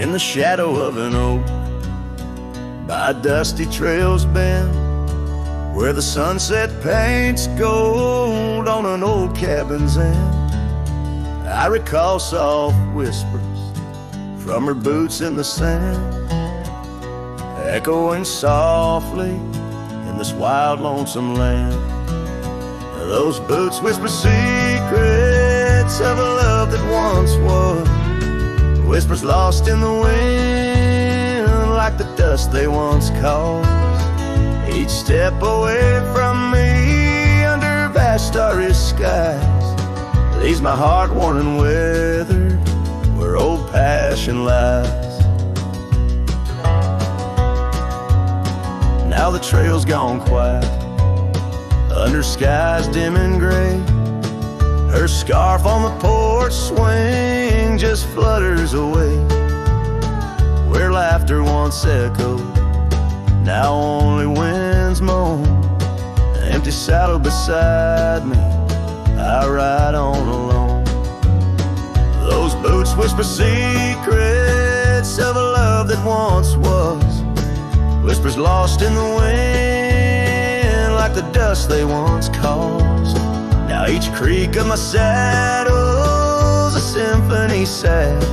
in the shadow of an oak, by dusty trails bend, where the sunset paints gold on an old cabin's end. I recall soft whispers from her boots in the sand, echoing softly in this wild, lonesome land. Those boots whisper secrets of a love that once was, whispers lost in the wind like the dust they once caused. Each step away from me under vast starry skies leaves my heart worn and weathered where old passion lies. Now the trail's gone quiet under skies dim and gray. Her scarf on the porch swing just flutters away. Where laughter once echoed, now only winds moan. An empty saddle beside me, I ride on alone. Those boots whisper secrets of a love that once was, whispers lost in the wind like the dust they once caused. Now each creak of my saddle's a symphony sad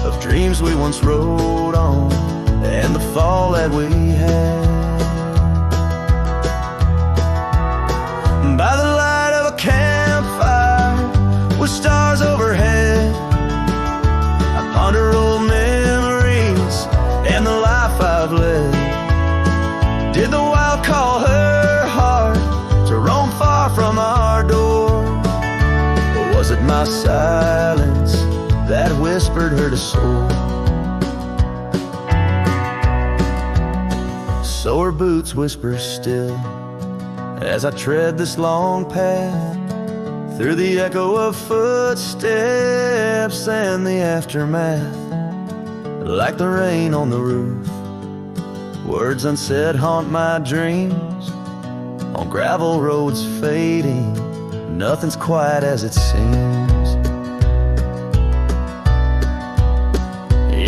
of dreams we once rode on and the fall that we had. By the light of a campfire with stars overhead, I ponder old memories and the life I've led. Did the wild call her heart to roam far from our door? Or was it my silence that whispered her to soar? So her boots whisper still as I tread this long path through the echo of footsteps and the aftermath. Like the rain on the roof, words unsaid haunt my dreams. On gravel roads fading, nothing's quite as it seems.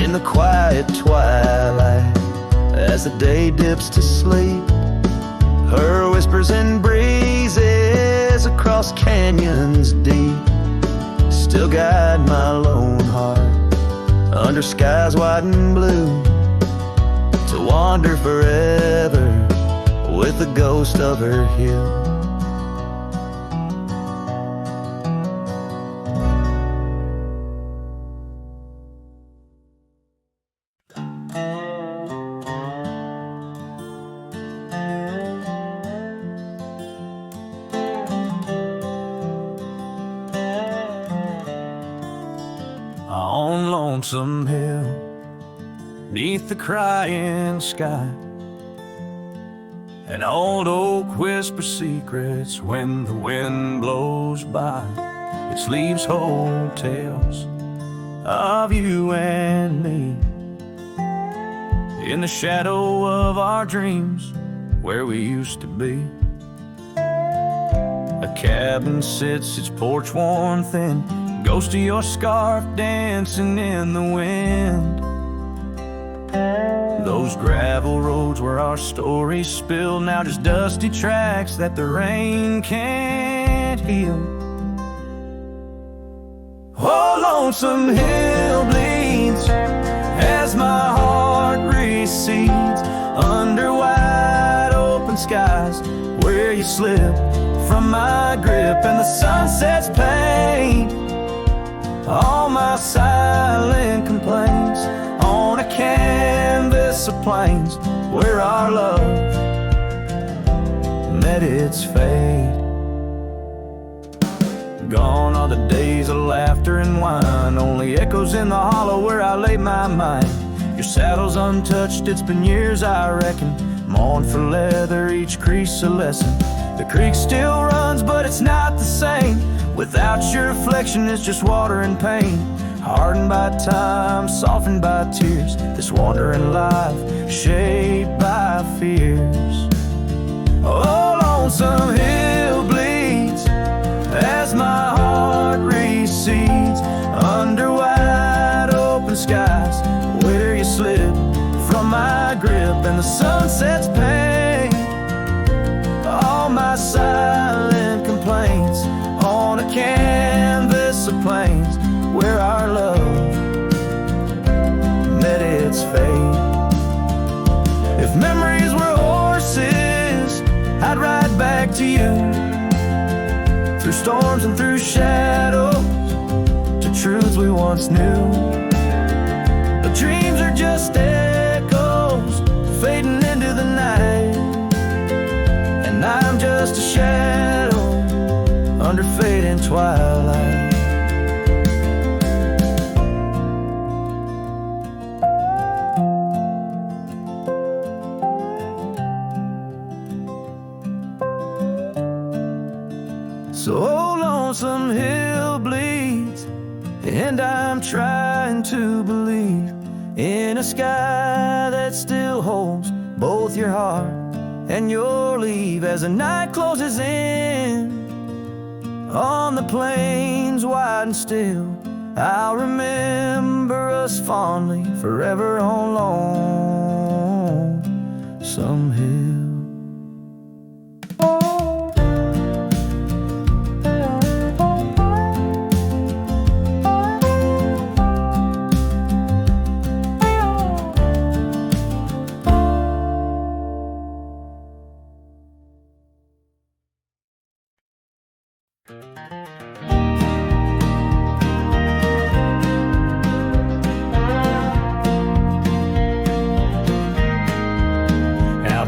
In the quiet twilight, as the day dips to sleep, her whispers and breezes across canyons deep still guide my lone heart under skies white and blue, to wander forever with the ghost of her hill. On Lonesome Hill, neath the crying sky, an old oak whispers secrets when the wind blows by. Its leaves hold tales of you and me, in the shadow of our dreams where we used to be. A cabin sits, its porch worn thin, ghost of your scarf dancing in the wind. Those gravel roads where our stories spill, now just dusty tracks that the rain can't heal. Oh, Lonesome Hill bleeds as my heart recedes under wide open skies where you slip from my grip, and the sunset's paint all my silent complaints on a canvas of plains where our love met its fate. Gone are the days of laughter and wine, only echoes in the hollow where I lay my mind. Your saddle's untouched, it's been years I reckon, mourn for leather, each crease a lesson. The creek still runs, but it's not the same without your reflection. It's just water and pain, hardened by time, softened by tears. This wandering life shaped by fears. Oh, Lonesome Hill bleeds as my heart recedes under wide open skies and the sunset's pain, all my silent complaints on a canvas of plains where our love met its fate. If memories were horses, I'd ride back to you, through storms and through shadows, to truths we once knew. But dreams are just echoes fading into the night, and I'm just a shadow under fading twilight. So lonesome hill bleeds, and I'm trying to believe in a sky that still holds both your heart and your leave. As the night closes in on the plains wide and still, I'll remember us fondly forever on Lonesome Hill.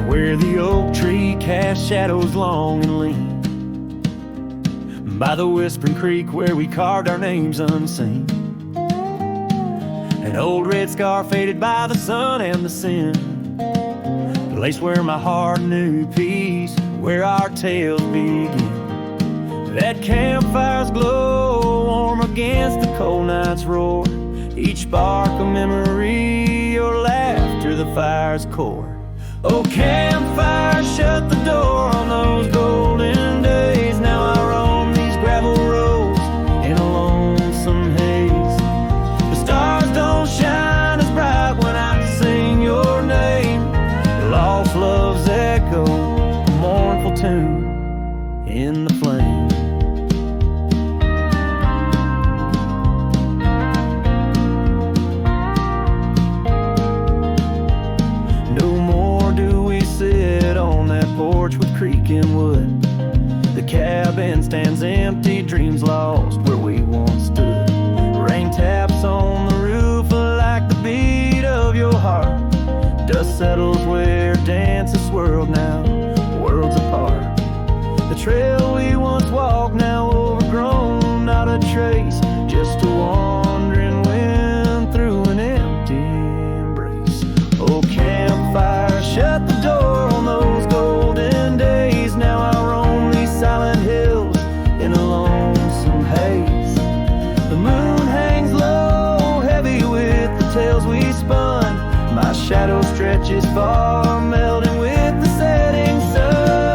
Where the oak tree casts shadows long and lean, by the whispering creek where we carved our names unseen, an old red scar faded by the sun and the sin, the place where my heart knew peace, where our tales begin. That campfire's glow warm against the cold night's roar, each spark a memory, your laughter the fire's core. Oh, campfire, shut the door on those golden days. Now I roam these gravel roads in a lonesome haze. The stars don't shine as bright when I sing your name. Lost love's echo, a mournful tune in the flame. Porch with creaking wood, the cabin stands empty, dreams lost where we once stood. Rain taps on the roof like the beat of your heart. Dust settles where dances swirled, now worlds apart. The trail we once walked now overgrown, not a trace, just a wandering wind through an empty embrace. Oh, campfire, shut the door on those golden days. Now I roam these silent hills in a lonesome haze. The moon hangs low, heavy with the tales we spun. My shadow stretches far, melting with the setting sun.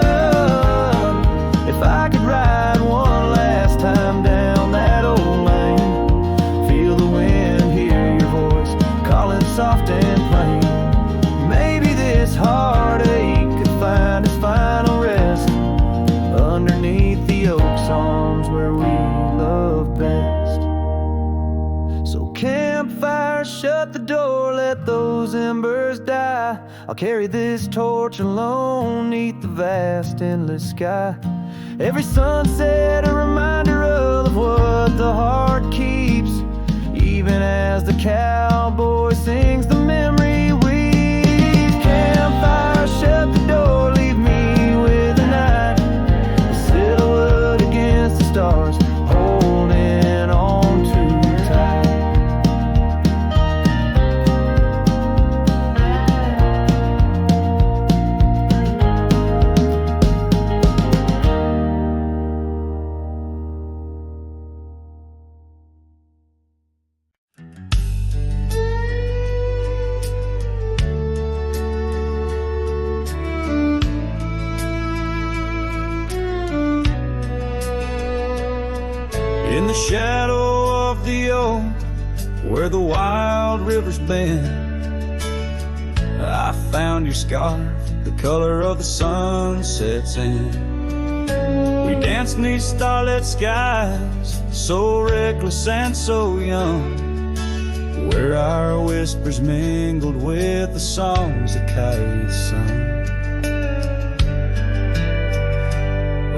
If I could ride one last time down that old lane, feel the wind, hear your voice calling soft and plain. Maybe this heartache could find its final rest underneath the oak's arms where we love best. So campfire, shut the door, let those embers die. I'll carry this torch alone neath the vast endless sky. Every sunset a reminder of what the heart keeps, even as the cowboy sings the memory weaves. Campfire, shut the door, leave me with the night, a silhouette against the stars, holding on too tight. In the shadow of the oak, where the wild rivers bend, I found your scarf, the color of the sunsets in. We danced 'neath starlit skies, so reckless and so young, where our whispers mingled with the songs that kites sung.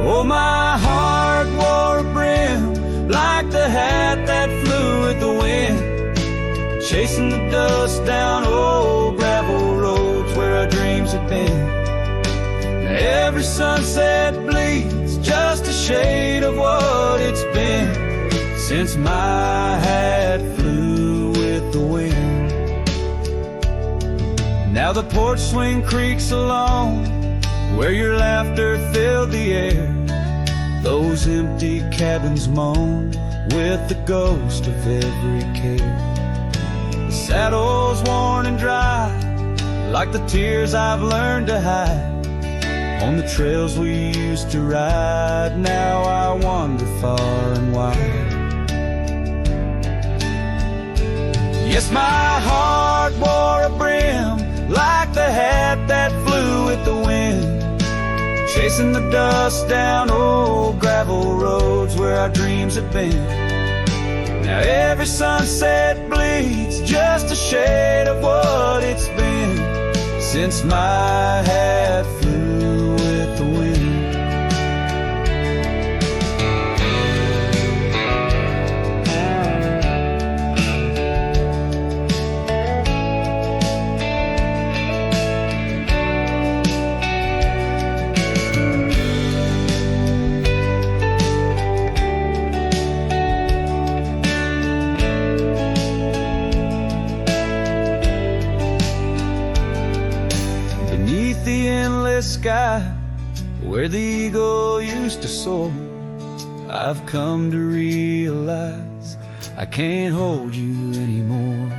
Oh, my heart wore a brim like the hat that flew with the wind, chasing the dust down old gravel roads where our dreams had been. Now every sunset bleeds just a shade of what it's been since my hat flew with the wind. Now the porch swing creaks along where your laughter filled the air. Those empty cabins moan with the ghost of every care. The saddle's worn and dry, like the tears I've learned to hide. On the trails we used to ride, now I wander far and wide. Yes, my heart wore a brim like the hat that flew with the wind, chasing the dust down old gravel roads where our dreams have been. Now every sunset bleeds just a shade of what it's been since my hat flew with the wind. Sky where the eagle used to soar, I've come to realize I can't hold you anymore.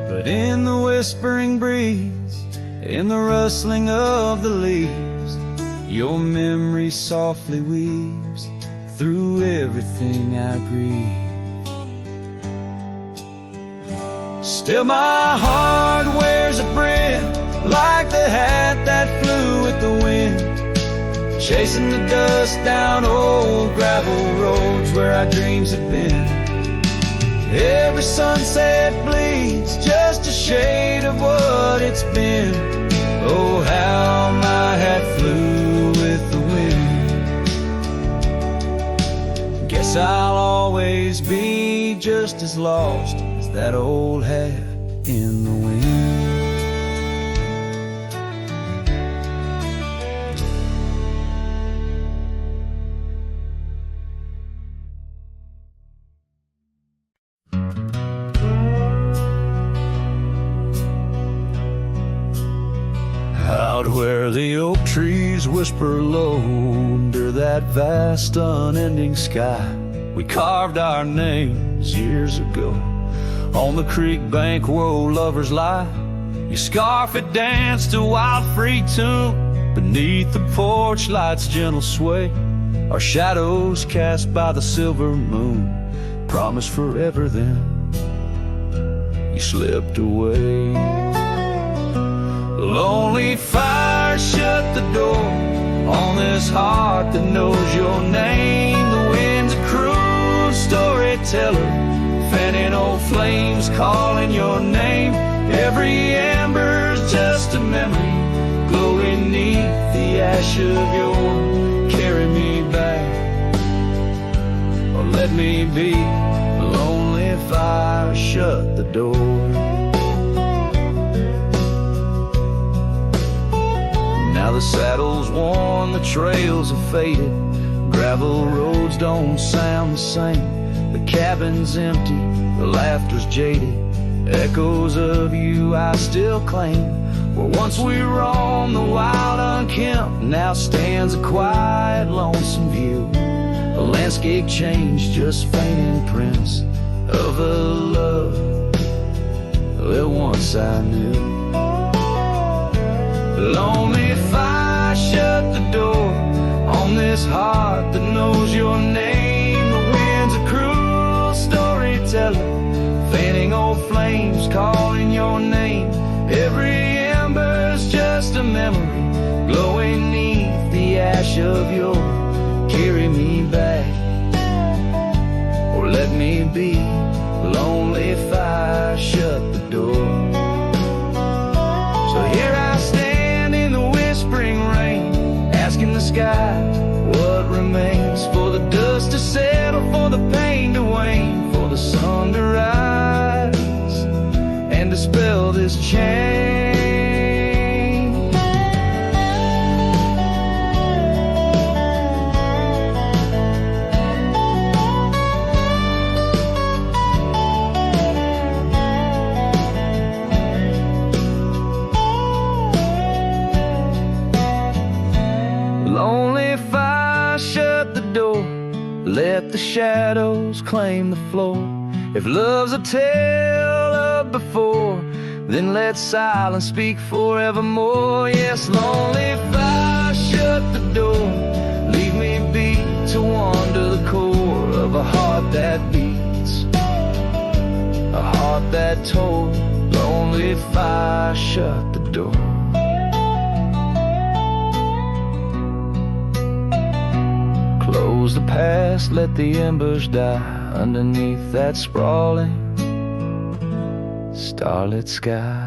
But in the whispering breeze, in the rustling of the leaves, your memory softly weaves through everything I breathe. Still my heart wears a brim like the hat that flew with the wind, chasing the dust down old gravel roads where our dreams have been. Every sunset bleeds just a shade of what it's been. Oh, how my hat flew with the wind. Guess I'll always be just as lost as that old hat in the wind. Out where the oak trees whisper low under that vast unending sky, we carved our names years ago on the creek bank where old lovers lie. Your scarf it danced a wild free tune beneath the porch light's gentle sway. Our shadows cast by the silver moon promised forever, then you slipped away. Lonely fire shut the door on this heart that knows your name. The wind's a cruel storyteller, fanning old flames calling your name. Every ember's just a memory glowing neath the ash of your. Carry me back or let me be. Lonely fire shut the door. Now the saddle's worn, the trails have faded, gravel roads don't sound the same. The cabin's empty, the laughter's jaded, echoes of you I still claim. Where once we roamed the wild unkempt, now stands a quiet, lonesome view. A landscape changed, just faint imprints of a love that once I knew. Lonely fire shut the door on this heart that knows your name. The wind's a cruel storyteller, fanning old flames calling your name. Every memory glowing neath the ash of your. Carry me back, or let me be lonely if I shut the door. So here I stand in the whispering rain, asking the sky what remains, for the dust to settle, for the pain to wane, for the sun to rise and dispel this chain. Lonely if I shut the door, let the shadows claim the floor. If love's a tale of before, then let silence speak forevermore. Yes, lonely if I shut the door, leave me be to wander the core of a heart that beats, a heart that told. Lonely if I shut the door. Close the past, let the embers die underneath that sprawling starlit sky.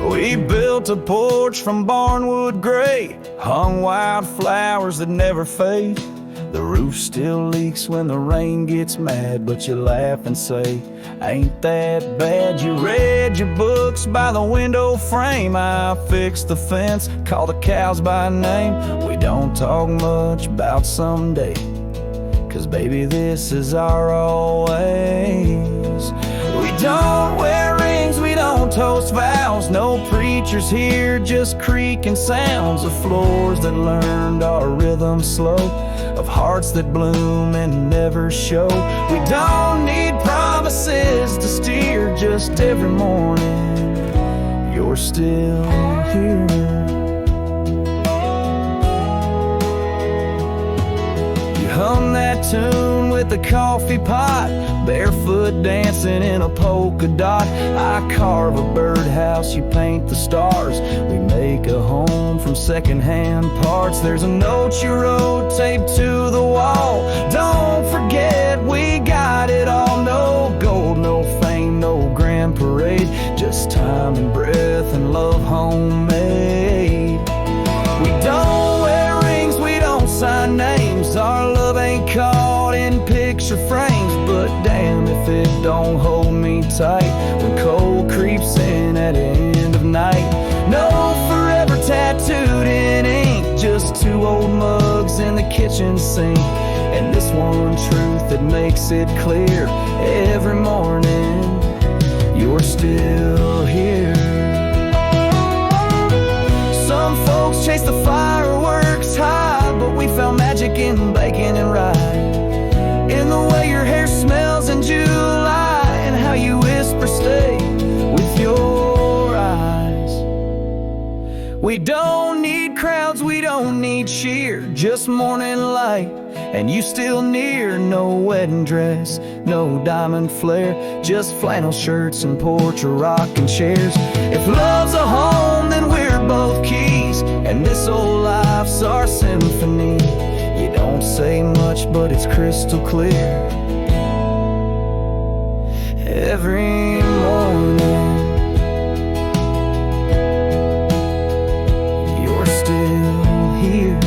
We built a porch from barnwood gray, hung wildflowers that never fade. The roof still leaks when the rain gets mad, but you laugh and say, ain't that bad? You read your books by the window frame. I fixed the fence, called the cows by name. We don't talk much about someday, 'cause baby, this is our always. We don't wear rings, we don't toast vows. No preachers here, just creaking sounds of floors that learned our rhythm slow, of hearts that bloom and never show. We don't need promises to steer, just every morning you're still here. You hum that tune with the coffee pot, barefoot dancing in a polka dot. I carve a birdhouse, you paint the stars. We make a home from secondhand parts. There's a note you wrote taped to the wall. Don't forget we got it all. No gold, no fame, no grand parade, just time and breath and love homemade. We don't wear rings, we don't sign names. Our love ain't caught in picture frames, but damn if it don't hold me tight when cold creeps in at the end of night. No forever tattooed in ink, just two old mugs in the kitchen sink, and this one truth that makes it clear every morning you're still here. Some folks chase the fireworks high, but we found magic in baking and rye, in the way your hair smells in July, and how you whisper stay with your eyes. We don't need crowds, we don't need cheer, just morning light and you still near. No wedding dress, no diamond flare, just flannel shirts and porch or rocking chairs. If love's a home, then we're both keys, and this old life's our symphony. You don't say much, but it's crystal clear every morning you're still here.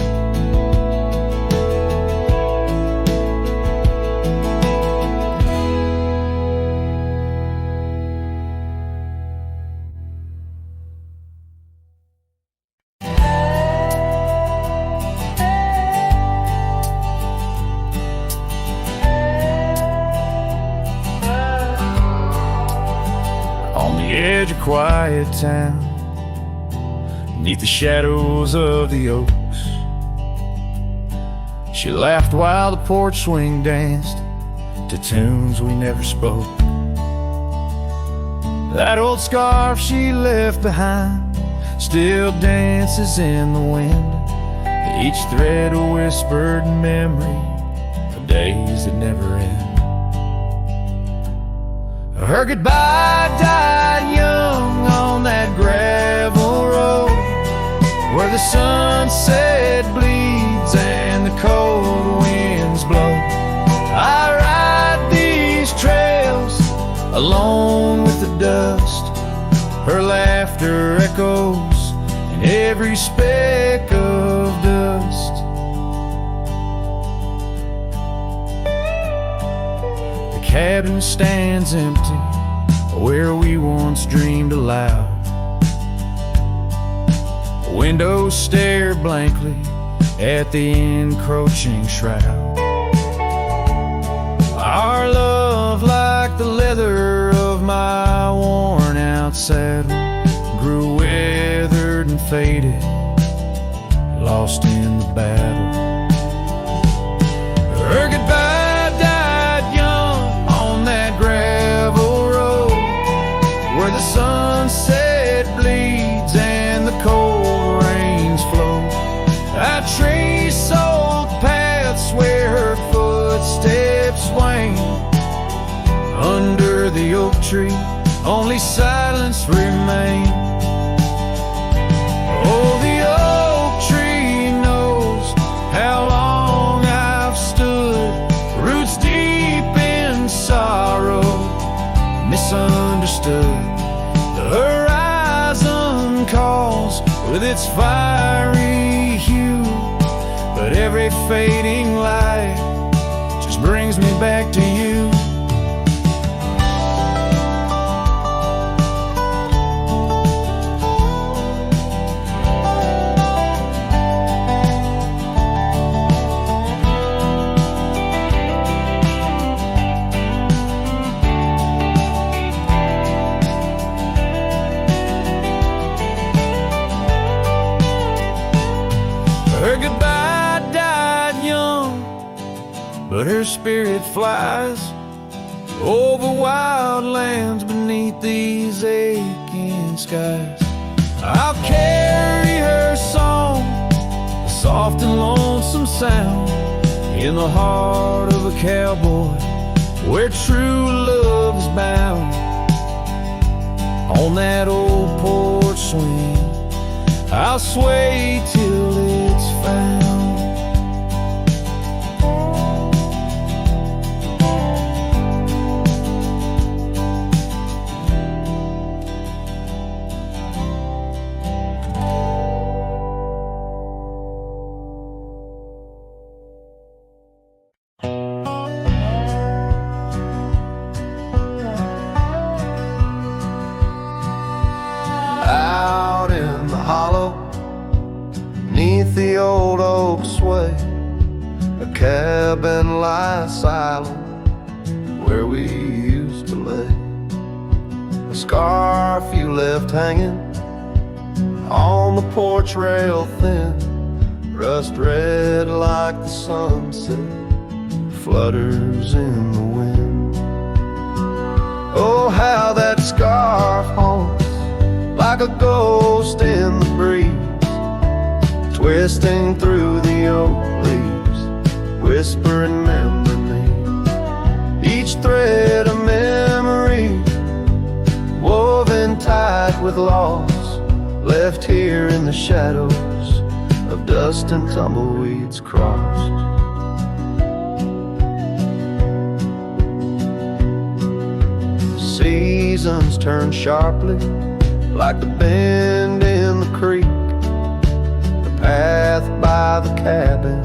Edge of quiet town, neath the shadows of the oaks, she laughed while the porch swing danced to tunes we never spoke. That old scarf she left behind still dances in the wind. Each thread a whispered memory of days that never end. Her goodbye died young on that gravel road, where the sunset bleeds and the cold winds blow. I ride these trails alone with the dust. Her laughter echoes in every speck of dust. The cabin stands empty where we once dreamed aloud. Windows stare blankly at the encroaching shroud. Our love, like the leather of my worn out saddle, grew weathered and faded, lost in the battle. Her goodbye died young on that gravel road, where the sunset bleeds and the cold rains flow. I trace old paths where her footsteps swing. Under the oak tree, only silence remains. Oh, the oak tree knows how long I've stood, roots deep in sorrow, misunderstood. The horizon calls with its fiery hue, but every fading light just brings me back to you. Her goodbye died young, but her spirit flies over wild lands beneath these aching skies. I'll carry her song, a soft and lonesome sound, in the heart of a cowboy where true love is bound. On that old porch swing, I'll sway till it's found. Out in the hollow, beneath the old oak sway, a cabin lies silent where we used to lay. A scarf you left hanging on the porch rail thin, rust red like the sunset, flutters in the wind. Oh, how that scarf haunts like a ghost in the breeze, twisting through the oak leaves, whispering memory. Each thread a memory, woven tight with loss, left here in the shadows of dust and tumbleweeds crossed. Seasons turn sharply like the bend in the creek, the path by the cabin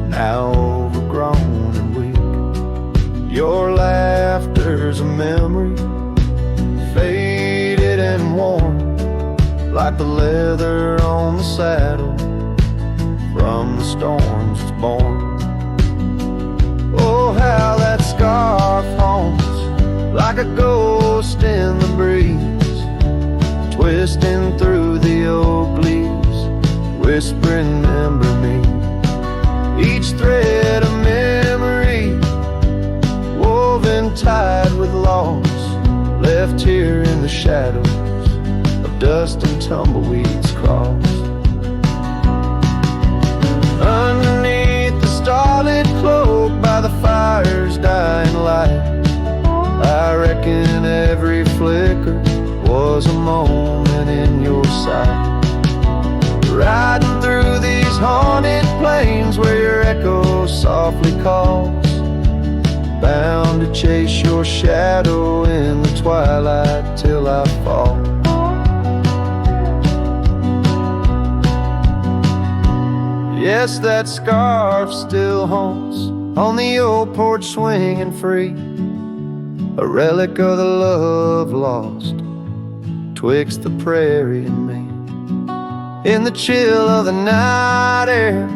now overgrown and weak. Your laughter's a memory, faded and worn, like the leather on the saddle from the storms it's born. Oh, how that scarf haunts like a ghost in the breeze, twisting through the oak leaves, whispering remember me. Each thread a memory, woven tight with loss, left left here in the shadows of dust and tumbleweeds cross. Underneath the starlit cloak by the fire's dying light, I reckon every flicker was a moment in your sight. Riding through these haunted plains where your echo softly calls, bound to chase your shadow in the twilight till I fall. Yes, that scarf still haunts on the old porch swinging free, a relic of the love lost twixt the prairie and me. In the chill of the night air,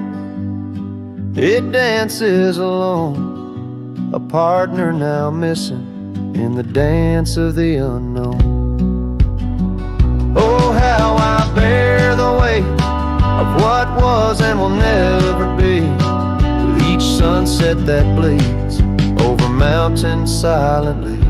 it dances alone, a partner now missing in the dance of the unknown. Oh, how I bear the weight of what was and will never be, with each sunset that bleeds over mountains silently.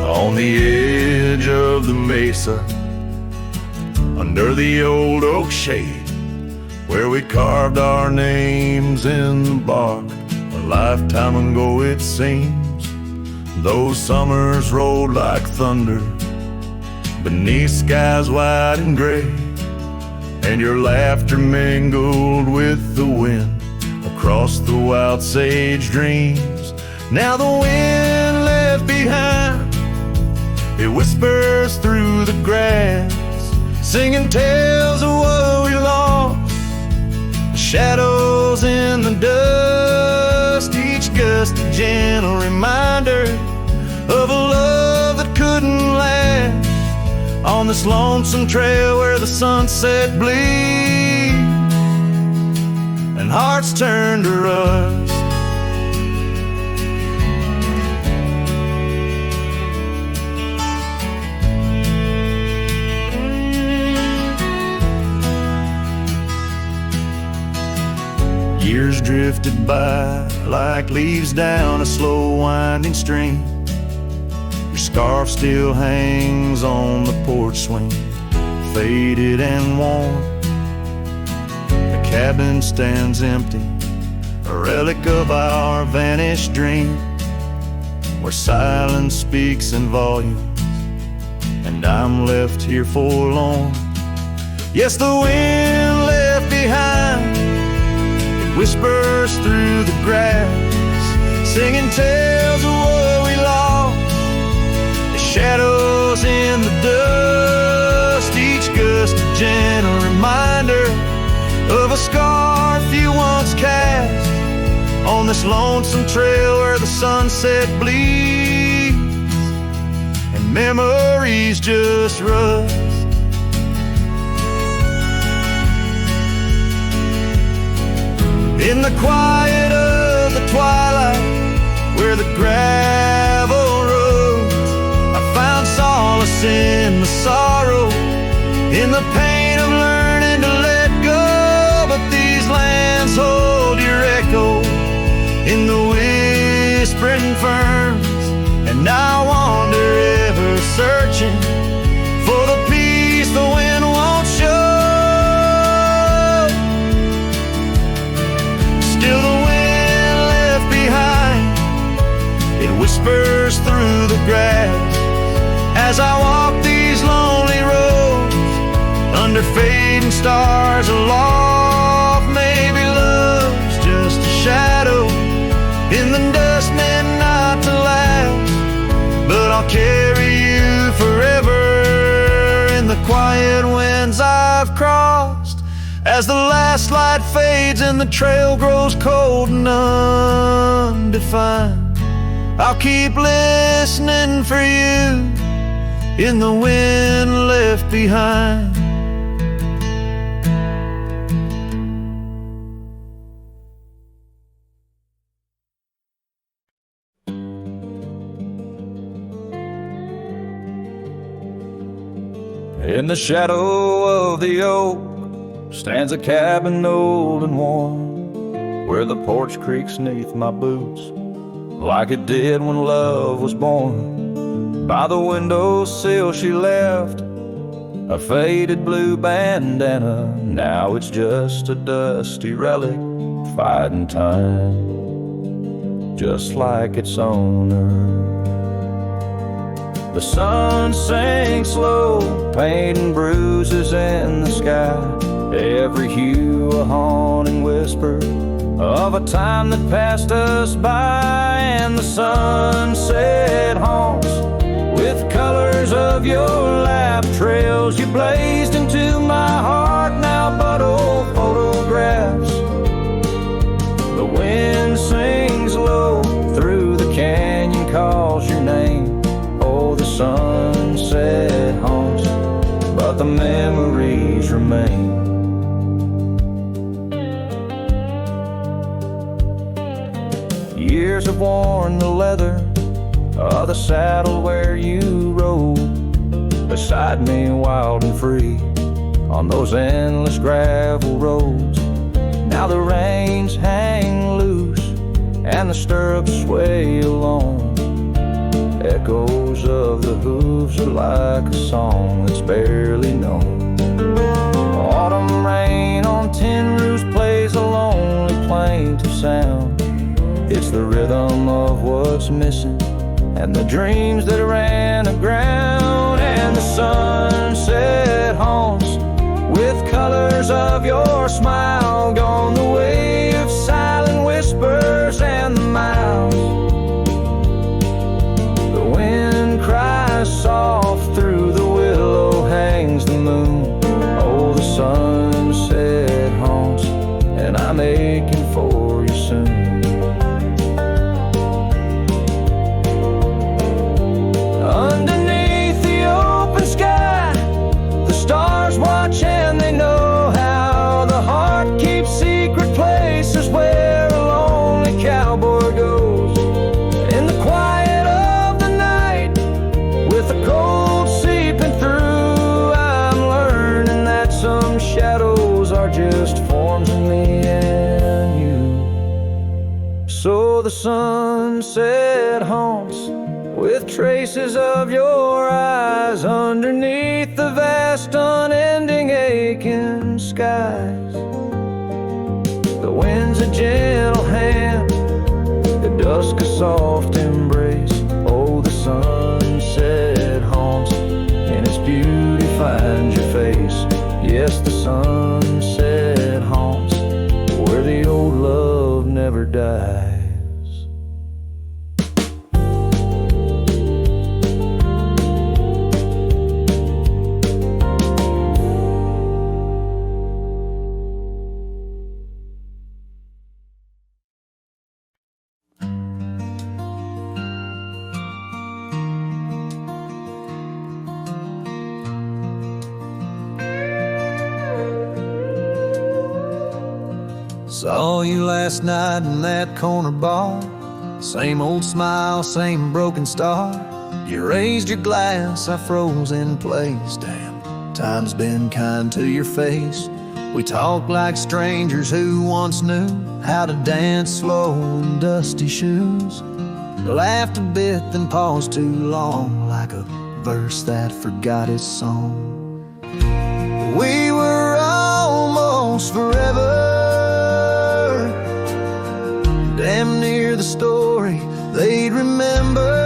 On the edge of the mesa, under the old oak shade, where we carved our names in the bark a lifetime ago it seems. Those summers rolled like thunder beneath skies white and gray, and your laughter mingled with the wind across the wild sage dreams. Now the wind left behind, it whispers through the grass, singing tales of what we lost, the shadows in the dust, each gust a gentle reminder of a love that couldn't last, on this lonesome trail where the sunset bleeds and hearts turn to rust. Years drifted by like leaves down a slow winding stream. Your scarf still hangs on the porch swing, faded and worn. The cabin stands empty, a relic of our vanished dream, where silence speaks in volumes, and I'm left here forlorn. Yes, the wind left behind, whispers through the grass, singing tales of what we lost, the shadows in the dust, each gust a gentle reminder of a scarf you once cast, on this lonesome trail where the sunset bleeds and memories just rust. In the quiet of the twilight, where the gravel roads, I found solace in the sorrow, in the pain of learning to let go. But these lands hold your echo in the whispering ferns, and I wander ever searching for the peace the wind won't show. Still the wind left behind, it whispers through the grass, as I walk these lonely roads, under fading stars aloft. Maybe love's just a shadow in the dust meant not to last, but I'll carry you forever in the quiet winds I've crossed, as the last light fades and the trail grows cold and undefined. I'll keep listening for you in the wind left behind. In the shadow of the oak stands a cabin old and warm, where the porch creaks neath my boots like it did when love was born. By the windowsill she left a faded blue bandana. Now it's just a dusty relic fighting time, just like its owner. The sun sinks low, painting bruises in the sky. Every hue a haunting whisper of a time that passed us by. And the sunset haunts with colors of your lap. Trails you blazed into my heart, now but old photographs. The wind sings low through the canyon, calls your name. Oh, the sunset haunts, but the memories remain. Years have worn the leather of the saddle where you rode beside me, wild and free, on those endless gravel roads. Now the reins hang loose and the stirrups sway along. Echoes of the hooves are like a song that's barely known. Autumn rain on tin roofs plays a lonely plaintive sound. It's the rhythm of what's missing and the dreams that ran aground. And the sunset haunts with colors of your smile, gone the way of silent whispers and the miles. The wind cries soft through the willow, hangs the moon. Oh, the sunset haunts, and I'm aching for you soon. Underneath the open sky, the stars watch and they know how the heart keeps secret places where a lonely cowboy goes. In the quiet of the night, with the cold seeping through, I'm learning that some shadows are just forms of me and you. So the sunset haunts with traces of your eyes underneath the vast unending aching skies. The wind's a gentle hand, the dusk a soft embrace. Oh, the sunset haunts, in its beauty finds your face. Yes, the sunset haunts where the old love never dies. Saw you last night in that corner bar. Same old smile, same broken star. You raised your glass, I froze in place. Damn, time's been kind to your face. We talked like strangers who once knew how to dance slow in dusty shoes. Laughed a bit, then paused too long, like a verse that forgot its song. We were almost forever, damn near the story they'd remember.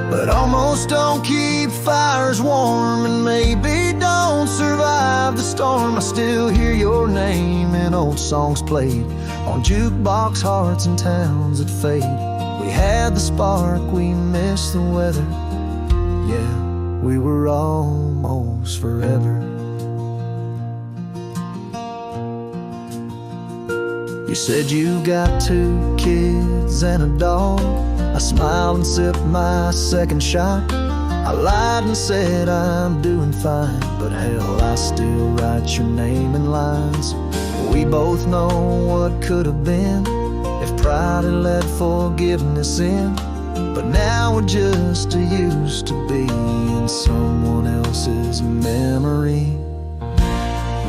But almost don't keep fires warm, and maybe don't survive the storm. I still hear your name in old songs played on jukebox hearts and towns that fade. We had the spark, we missed the weather. Yeah, we were almost forever. You said you got 2 kids and a dog. I smiled and sipped my second shot. I lied and said I'm doing fine, but hell, I still write your name in lines. We both know what could have been if pride had let forgiveness in. But now we're just used to be in someone else's memory.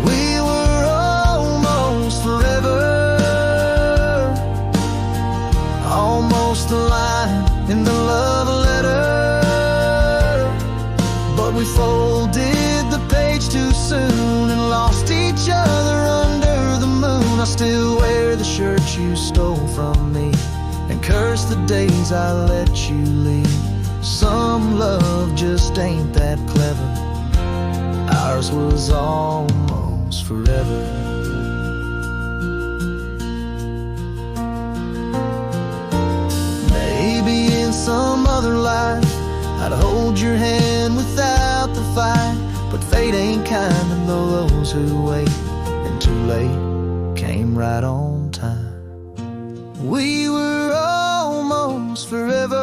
We were almost forever, almost a line in the love letter. But we folded the page too soon and lost each other under the moon. I still wear the shirt you stole from me and curse the days I let you leave. Some love just ain't that clever. Ours was almost forever. Maybe in some other life I'd hold your hand without the fight, but fate ain't kind to those who wait, and too late came right on time. We were almost forever,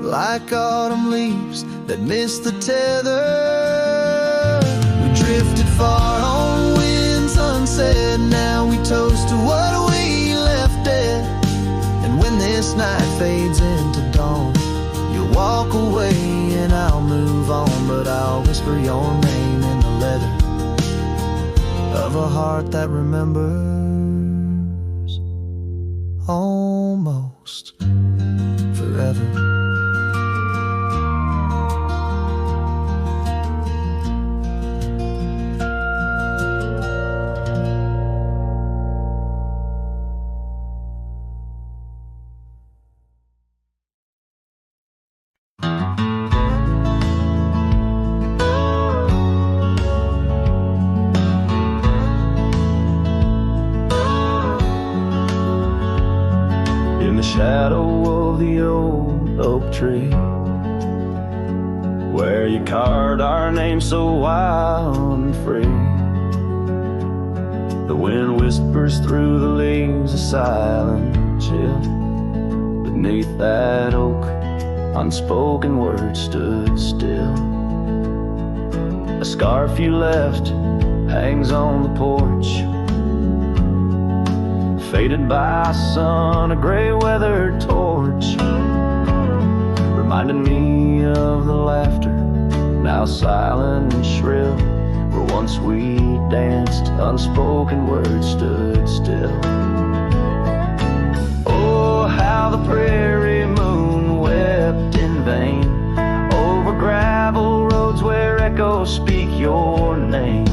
like autumn leaves that missed the tether. We drifted far on winds unsaid. Now we toast to what we left dead. And when this night fades into dawn, you'll walk away and I'll move on, but I'll whisper your name in the letter of a heart that remembers almost forever. Shadow of the old oak tree, where you carved our name so wild and free. The wind whispers through the leaves, a silent chill. Beneath that oak, unspoken words stood still. A scarf you left hangs on the porch, faded by sun, a gray weathered torch, reminding me of the laughter, now silent and shrill, where once we danced, unspoken words stood still. Oh, how the prairie moon wept in vain over gravel roads where echoes speak your name.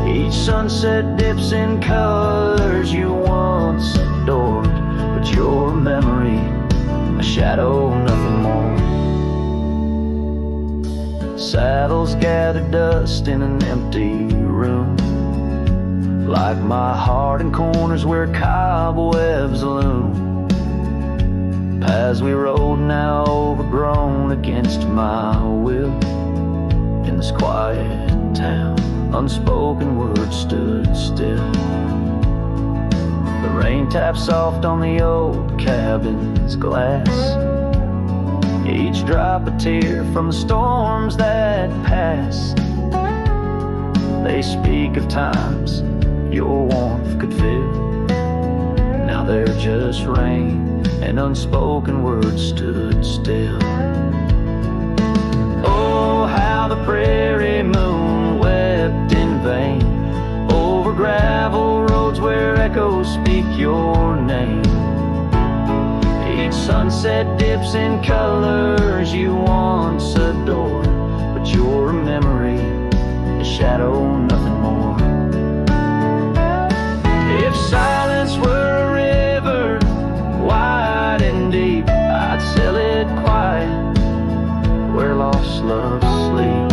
Each sunset dips in colors you once adored, but your memory, a shadow, nothing more. Saddles gather dust in an empty room, like my heart in corners where cobwebs loom. Paths we rode now overgrown against my will. In this quiet town, unspoken words stood still. The rain tapped soft on the old cabin's glass, each drop a tear from the storms that pass. They speak of times your warmth could fill. Now they're just rain and unspoken words stood still. Oh, how the prairie moon wept in vain over gravel roads where echoes speak your name. Each sunset dips in colors you once adored, but your memory, a shadow, nothing more. If silence were a river, wide and deep, I'd sail it quiet where lost loves sleep.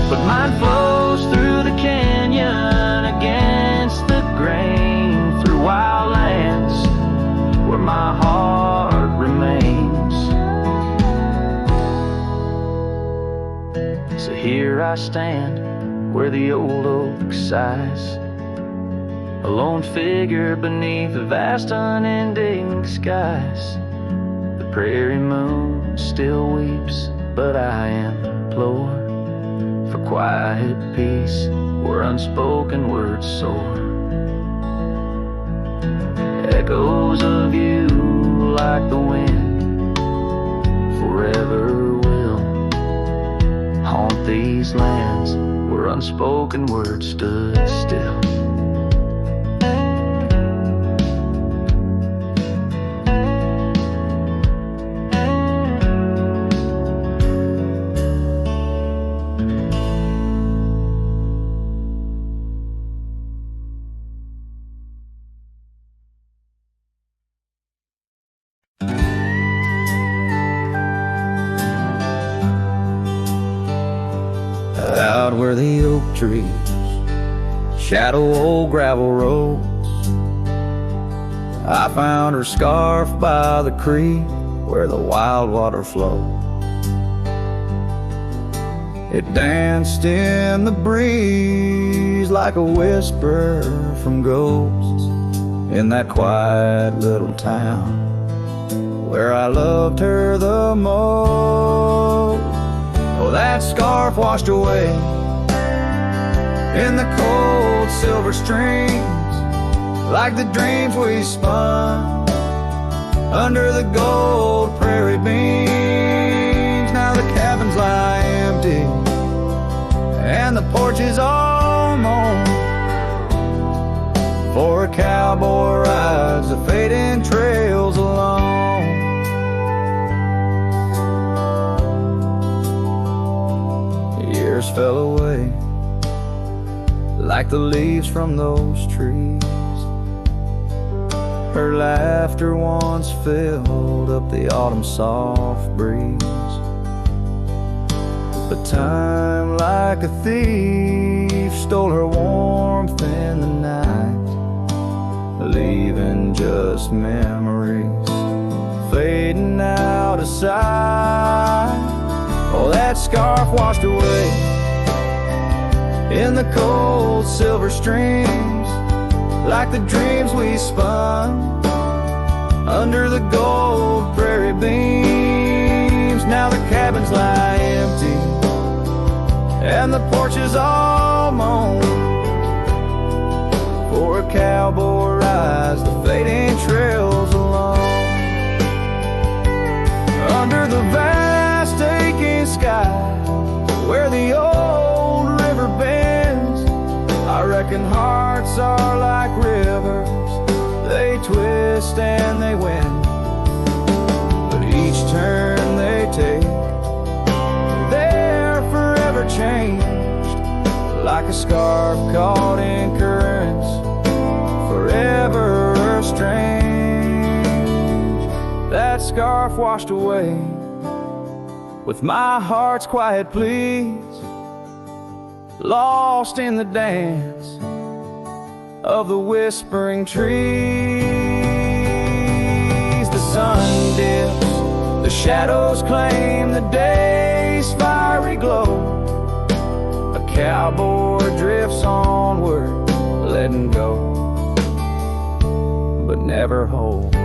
But mine flows through the canyon against the grain, through wild lands where my heart remains. So here I stand, where the old oak sighs, a lone figure beneath the vast unending skies. The prairie moon still weeps, but I implore for quiet peace where unspoken words soar. Echoes of you like the wind forever will haunt these lands where unspoken words stood still. Out where the oak trees shadow old gravel roads, I found her scarf by the creek where the wild water flowed. It danced in the breeze like a whisper from ghosts in that quiet little town where I loved her the most. Oh, that scarf washed away in the cold silver streams like the dreams we spun under the gold prairie beams. Now the cabins lie empty and the porch is all mown, for a cowboy rides the fading trails alone. Years fell away like the leaves from those trees. Her laughter once filled up the autumn soft breeze. But time like a thief stole her warmth in the night, leaving just memories fading out of sight. Oh, that scarf washed away in the cold silver streams like the dreams we spun under the gold prairie beams. Now the cabins lie empty and the porch is all mown, for a cowboy rides the fading trails alone. Under the vast aching sky where the old river bends, I reckon hearts are like rivers, they twist and they win, but each turn they take, they're forever changed, like a scarf caught in currents, forever estranged. That scarf washed away with my heart's quiet pleas, lost in the dance of the whispering trees. The sun dips, the shadows claim the day's fiery glow. A cowboy drifts onward, letting go, but never hold.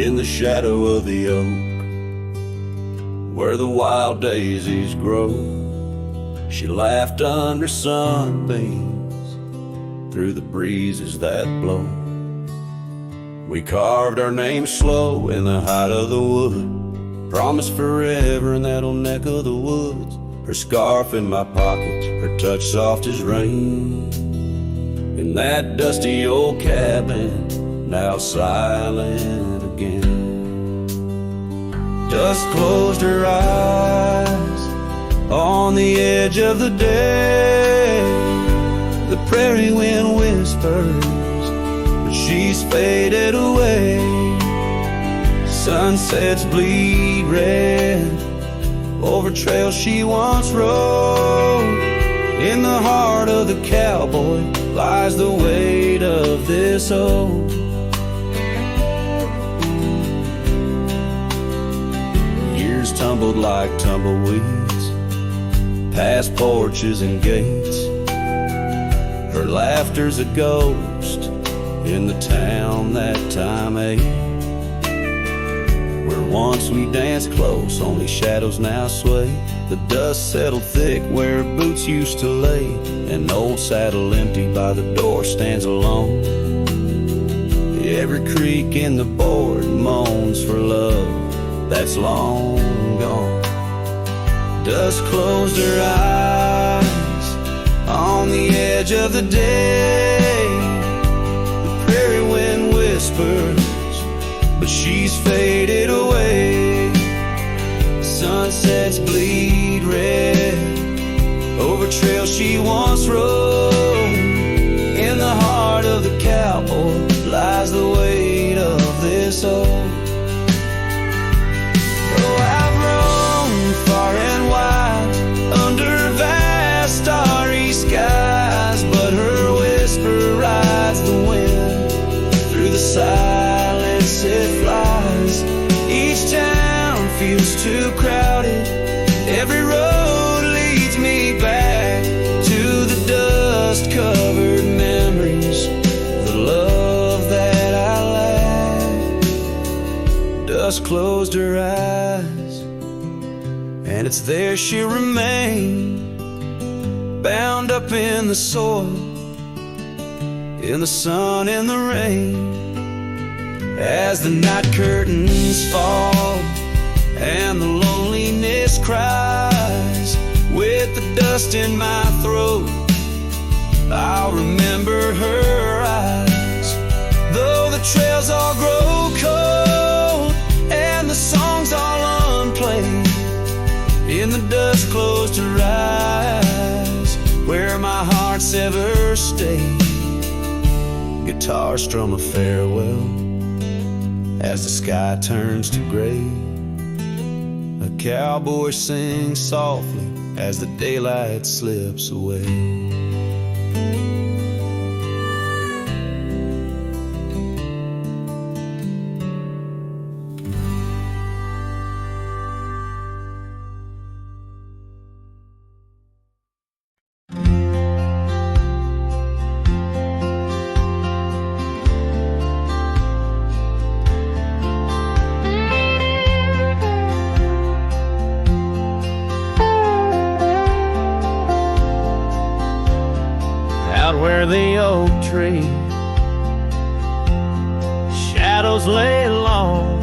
In the shadow of the oak, where the wild daisies grow, she laughed under sunbeams through the breezes that blow. We carved our names slow in the height of the wood, promised forever in that old neck of the woods. Her scarf in my pocket, her touch soft as rain, in that dusty old cabin, now silent again. Dust closed her eyes On the edge of the day, the prairie wind whispers, but she's faded away. Sunsets bleed red over trails she once rode. In the heart of the cowboy lies the weight of this old. Years tumbled like tumbleweeds past porches and gates. Her laughter's a ghost in the town that time ate. Where once we danced close, only shadows now sway. The dust settled thick where boots used to lay. An old saddle empty by the door stands alone. Every creak in the board moans for love that's long gone. Dust closed her eyes on the edge of the day. The prairie wind whispers, but she's faded away. Sunsets bleed red over trails she once rode. In the heart of the cowboy lies the weight of this old. Oh, I've roamed far and wide under vast starry skies, but her whisper rides the wind through the silence it flies. Each town feels too crowded. Every road leads me back to the dust-covered memories, the love that I lacked. Dust closed her eyes, and it's there she'll remain, bound up in the soil, in the sun and the rain. As the night curtains fall and the loneliness cries, with the dust in my throat, I'll remember her eyes. Though the trails all grow cold and the songs all unplayed, in the dust closed her eyes, where my heart's ever stayed. Guitar strum a farewell as the sky turns to gray. A cowboy sings softly as the daylight slips away. Where the oak tree shadows lay long,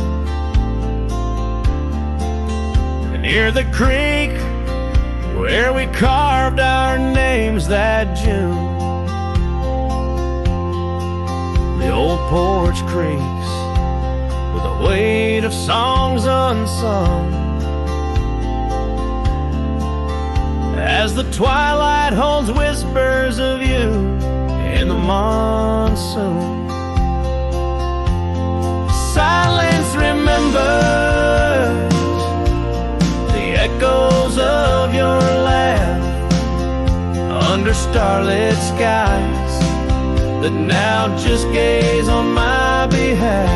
and near the creek where we carved our names that June, the old porch creaks with the weight of songs unsung, as the twilight holds whispers of you in the monsoon. Silence remembers the echoes of your laugh under starlit skies that now just gaze on my behalf.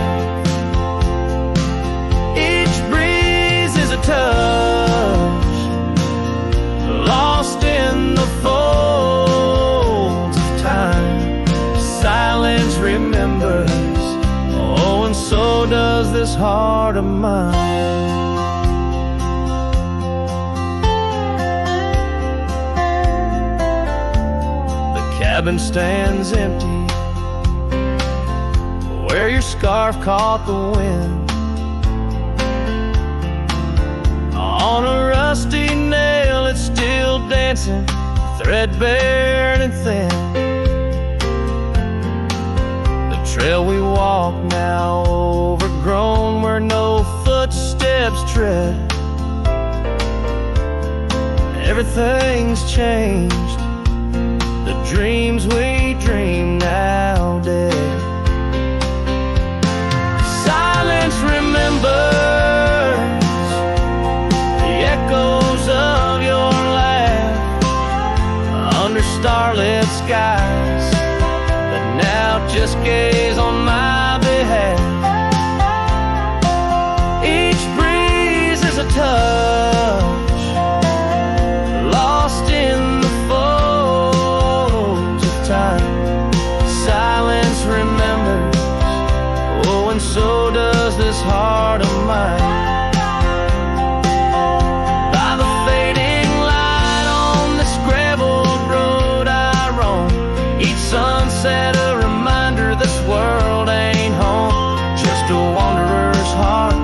Each breeze is a touch lost in the folds of time. Silence remembers, oh, and so does this heart of mine. The cabin stands empty where your scarf caught the wind. On a rusty nail it's still dancing, threadbare and thin. The trail we walk now overgrown, where no footsteps tread. everything's changed. The dreams we dream now dead. Silence remembers the echoes of your laugh under starlit skies that now just gaze on my behalf. Each breeze is a touch, lost in the folds of time. Silence remembers, oh, and so does this heart of mine. By the fading light on this graveled road I roam, each sunset a reminder this world ain't home. Just a wanderer's heart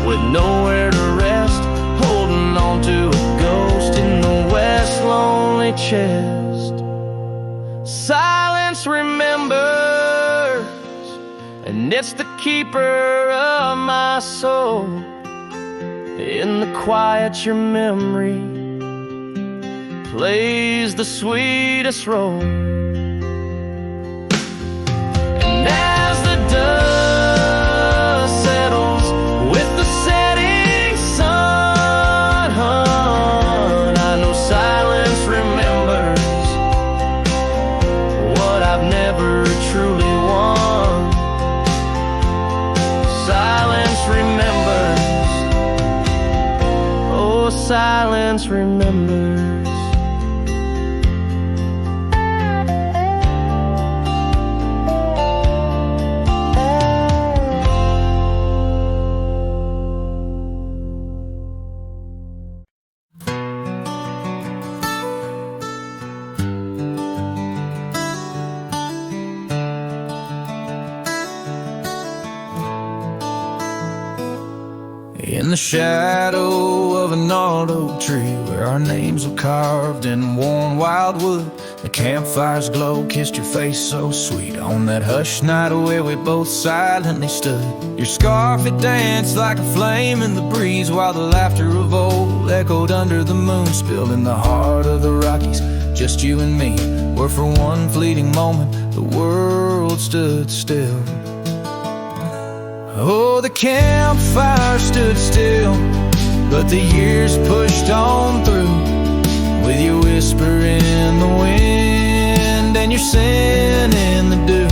with nowhere to rest, holding on to a ghost in the west lonely chest. Silence remembers, and it's the keeper of my soul. In the quiet your memory plays the sweetest role. And as the dust settles with the setting sun, I know silence remembers what I've never truly won. Silence remembers, oh, silence remembers. In the shadow of a gnarled oak tree, where our names were carved in worn wildwood, the campfire's glow kissed your face so sweet. On that hushed night where we both silently stood, your scarf it danced like a flame in the breeze, while the laughter of old echoed under the moon. Spilled in the heart of the Rockies, just you and me, where for one fleeting moment the world stood still. Oh, the campfire stood still, but the years pushed on through, with your whisper in the wind and your sin in the dew.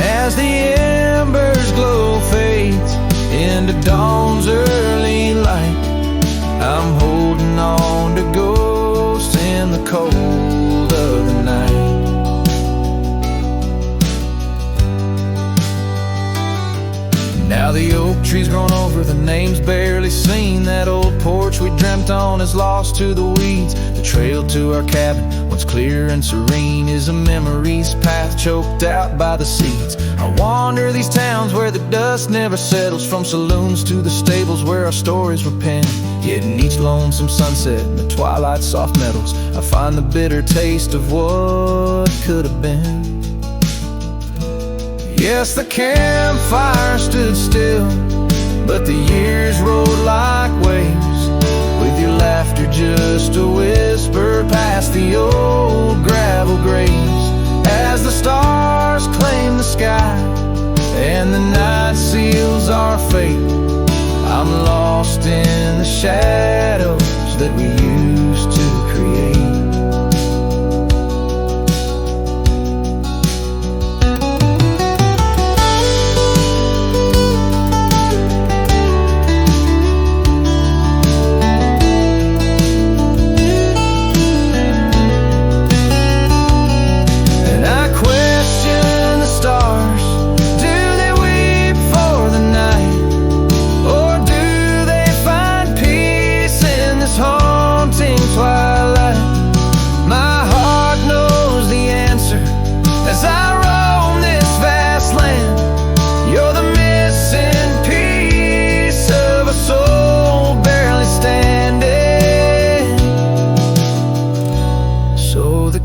As the embers glow fades into dawn's early light, I'm holding on to ghosts in the cold of the night. Now the oak tree's grown over, the name's barely seen. That old porch we dreamt on is lost to the weeds. The trail to our cabin, once clear and serene, is a memory's path choked out by the seeds. I wander these towns where the dust never settles, from saloons to the stables where our stories were penned. Yet in each lonesome sunset, in the twilight's soft metals, I find the bitter taste of what could have been. Yes, the campfire stood still, but the years rolled like waves, with your laughter just a whisper past the old gravel graves. As the stars claim the sky and the night seals our fate, I'm lost in the shadows that we used to create.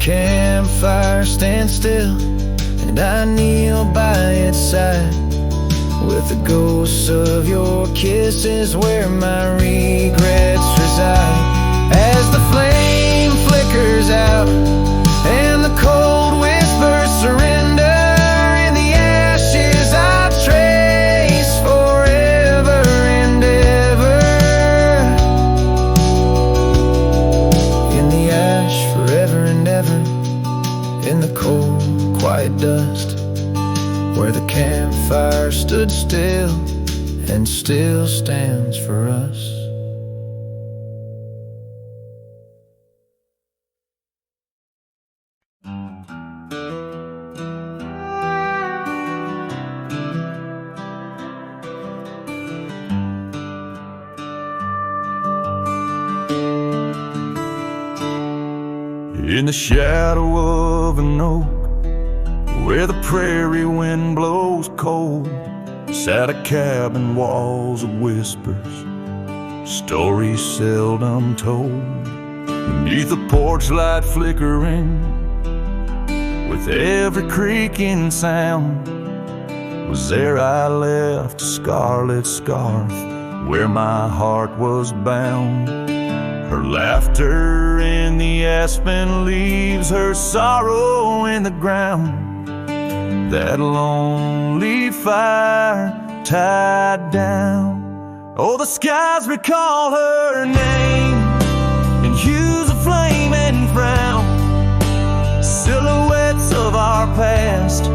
Campfire stands still, and I kneel by its side, with the ghosts of your kisses where my regrets reside. As the flame ashes out, and the cold whispers surrender. In the ashes I trace forever and ever. In the ash forever and ever. In the cold, quiet dust, where the campfire stood still and still stands for us. In the shadow of an oak, where the prairie wind blows cold, sat a cabin, walls of whispers, stories seldom told. Beneath the porch light flickering, with every creaking sound, was there I left a scarlet scarf where my heart was bound. Her laughter in the aspen leaves, her sorrow in the ground. That lonely fire tied down. Oh, the skies recall her name in hues of flame and frown. Silhouettes of our past,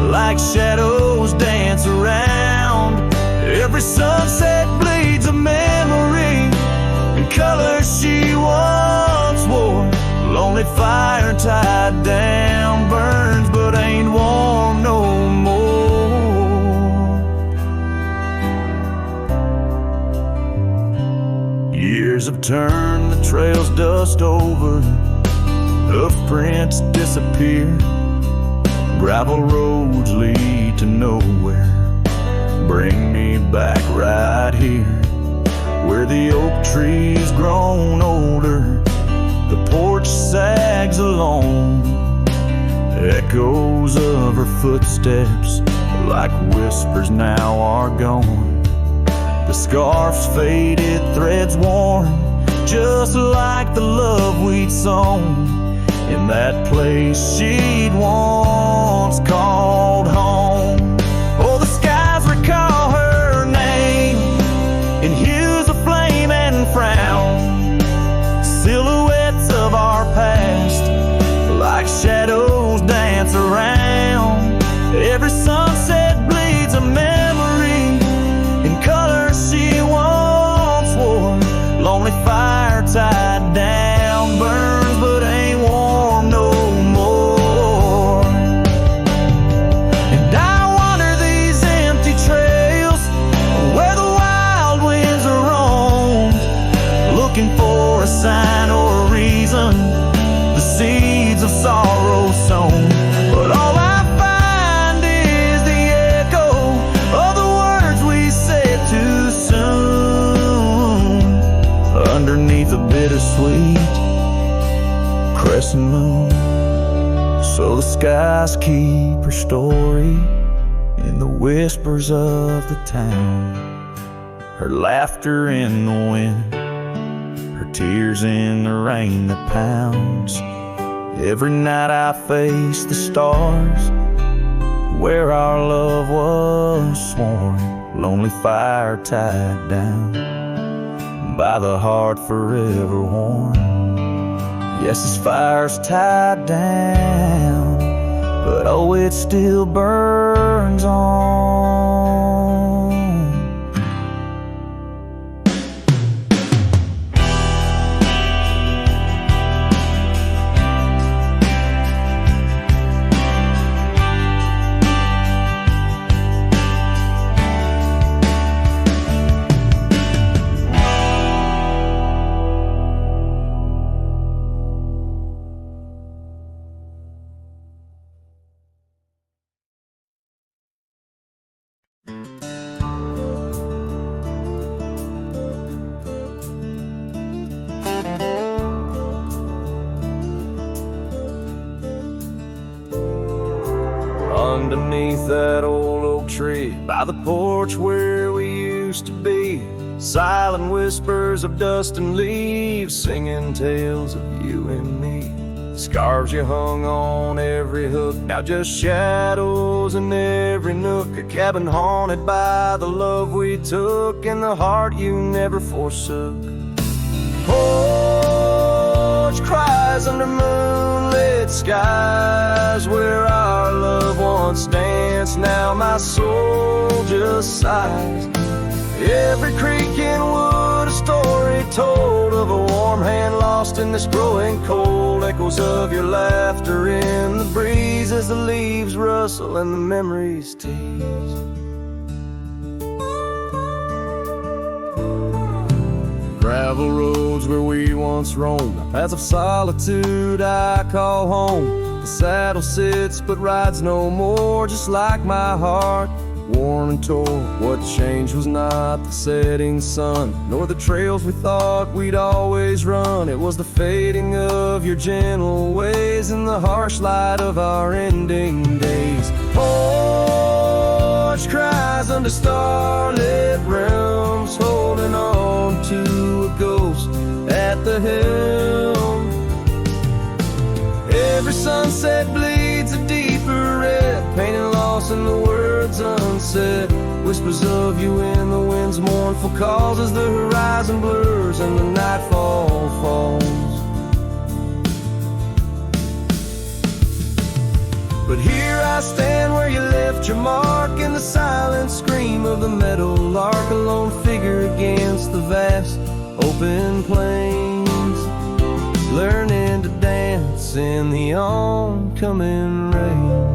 like shadows, dance around. Every sunset bleeds a memory in colors she once wore. Lonely fire tied down, burns but ain't warm no more. Years have turned the trails dust over, hoof prints disappear, gravel roads lead to nowhere. Bring me back right here, where the oak tree's grown older, the porch sags along. Echoes of her footsteps, like whispers, now are gone. The scarf's faded, threads worn, just like the love we'd sown in that place she'd once called home. Oh, the skies recall her name in hues of flame and frown. Silhouettes of our past, like shadows, dance around. Every sunset bleeds a memory in colors she once wore. Lonely fire tied down, burns but ain't warm no more. And I wander these empty trails where the wild winds roam, looking for a sign or a reason, the seeds of sorrow sown. But all I find is the echo of the words we said too soon, underneath a bittersweet crescent moon. So the skies keep her story in the whispers of the town, her laughter in the wind, her tears in the rain that pounds. Every night I face the stars, where our love was sworn. Lonely fire tied down by the heart forever worn. Yes, this fire's tied down, but oh, it still burns on. Underneath that old oak tree, by the porch where we used to be, silent whispers of dust and leaves, singing tales of you and me. Scarves you hung on every hook, now just shadows in every nook. A cabin haunted by the love we took and the heart you never forsook. Porch cries under moonlit skies, where our love once danced, now my soul just sighs. Every creek and wood, a story told of a warm hand lost in this growing cold. Echoes of your laughter in the breeze as the leaves rustle and the memories tease. Gravel roads where we once roamed, paths of solitude I call home. The saddle sits but rides no more, just like my heart, worn and torn. What changed was not the setting sun, nor the trails we thought we'd always run. It was the fading of your gentle ways and the harsh light of our ending days. Porch cries under starlit realms, holding on to a ghost at the helm. Every sunset bleeds a deeper red, painting loss in the words unsaid. Whispers of you in the wind's mournful calls as the horizon blurs and the nightfall falls. But here I stand where you left your mark, in the silent scream of the meadow lark, a lone figure against the vast open plains, learning to dance in the oncoming rains.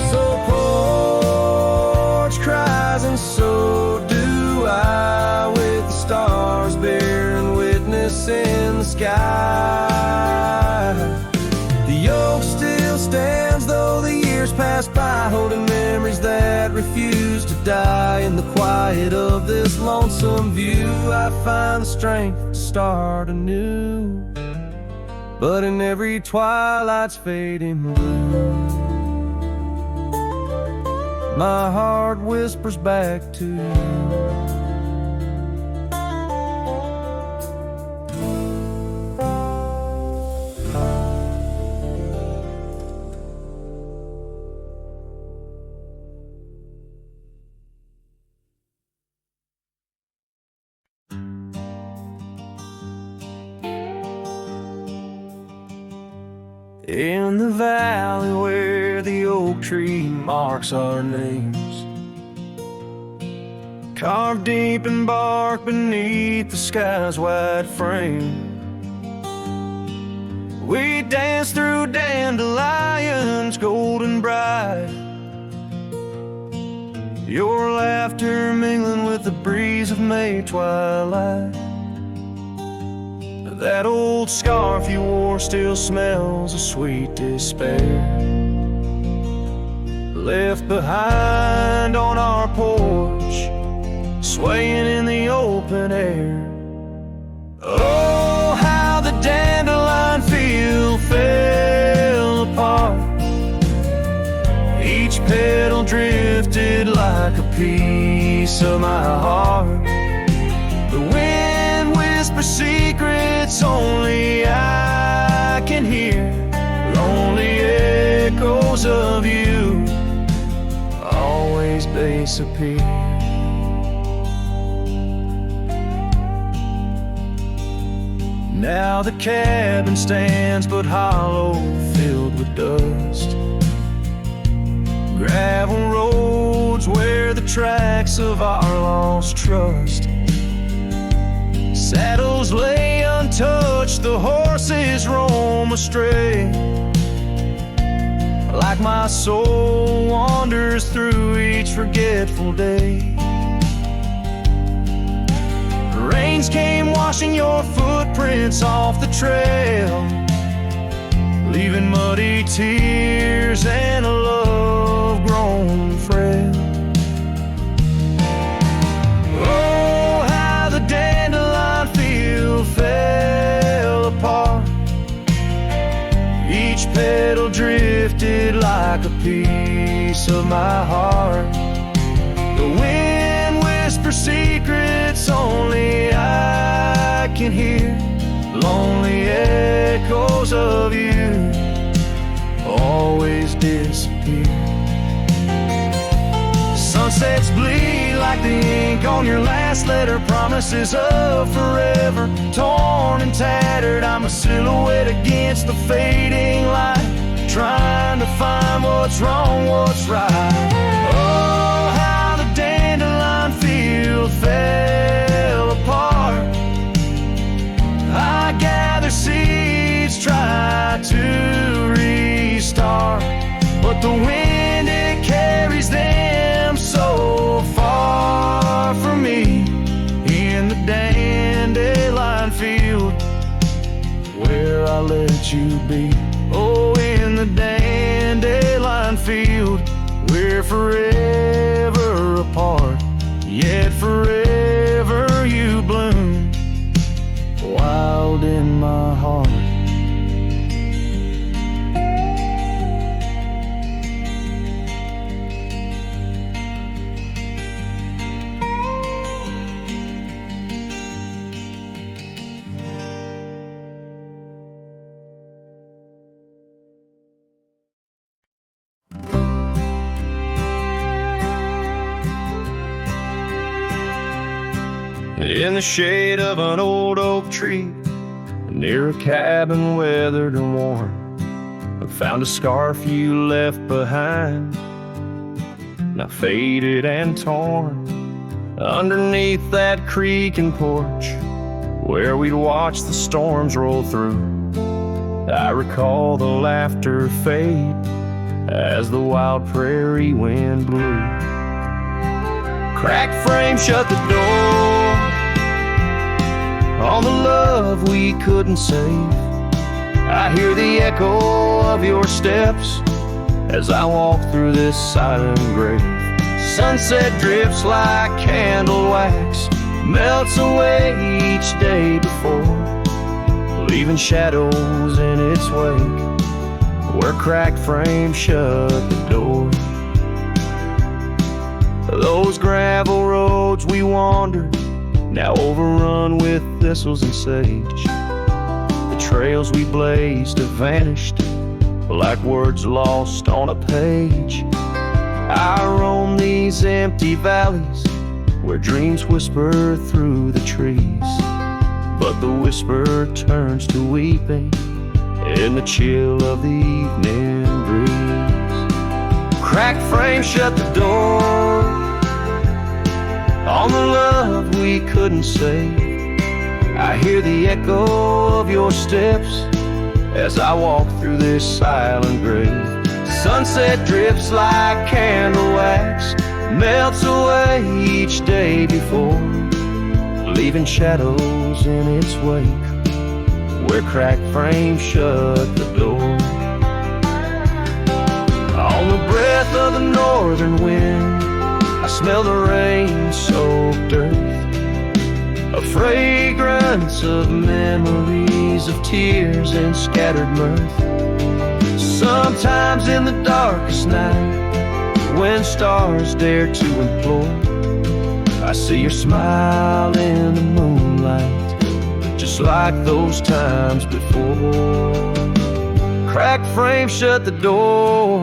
So porch cries and so do I, with the stars bearing witness in the sky. The oak still stands though the years pass by, holding memories that refuse to die. In the quiet of this lonesome view, I find the strength to start anew. But in every twilight's fading blue, my heart whispers back to you. In the valley where the oak tree marks our names, carved deep in bark beneath the sky's wide frame, we dance through dandelions golden bright, your laughter mingling with the breeze of May twilight. That old scarf you wore still smells of sweet despair, left behind on our porch, swaying in the open air. Oh, how the dandelion field fell apart, each petal drifted like a piece of my heart. The wind whispers secrets only I can hear, lonely echoes of you always disappear. Now the cabin stands but hollow, filled with dust, gravel roads where the tracks of our lost trust. Saddles lay untouched, the horses roam astray, like my soul wanders through each forgetful day. Rains came washing your footprints off the trail, leaving muddy tears and a love grown frail. Oh, how the dandelion field fell apart, each petal drifted like a piece of my heart. The wind whispers secrets only I can can hear lonely echoes of you always disappear. Sunsets bleed like the ink on your last letter. Promises of forever, torn and tattered. I'm a silhouette against the fading light, trying to find what's wrong, what's right. Oh, how the dandelion field fell apart. I gather seeds, try to restart, but the wind, it carries them so far from me. In the dandelion field where I let you be. Oh, in the dandelion field we're forever apart, yet forever you bloom wild in my heart. In the shade of an old oak tree, near a cabin weathered and worn, I found a scarf you left behind, now faded and torn. Underneath that creaking porch, where we'd watch the storms roll through, I recall the laughter fade as the wild prairie wind blew. Cracked frame shut the door on the love we couldn't save. I hear the echo of your steps as I walk through this silent grave. Sunset drifts like candle wax, melts away each day before, leaving shadows in its wake where cracked frames shut the door. Those gravel roads we wandered, now overrun with thistles and sage. The trails we blazed have vanished like words lost on a page. I roam these empty valleys where dreams whisper through the trees, but the whisper turns to weeping in the chill of the evening breeze. Cracked frame shut the door on the love we couldn't save. I hear the echo of your steps as I walk through this silent grave. Sunset drifts like candle wax, melts away each day before, leaving shadows in its wake where cracked frames shut the door. On the breath of the northern wind, I smell the rain-soaked earth, a fragrance of memories of tears and scattered mirth. Sometimes in the darkest night, when stars dare to implore, I see your smile in the moonlight, just like those times before. Cracked frame shut the door,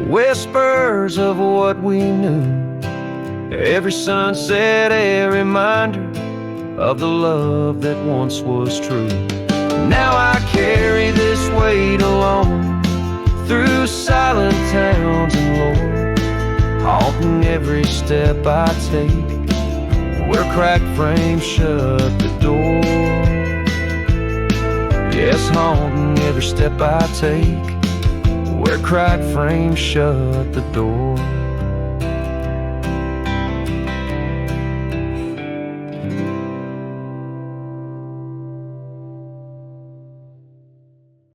whispers of what we knew. Every sunset a reminder of the love that once was true. Now I carry this weight alone through silent towns and lore, haunting every step I take where cracked frames shut the door. Yes, haunting every step I take where cracked frames shut the door.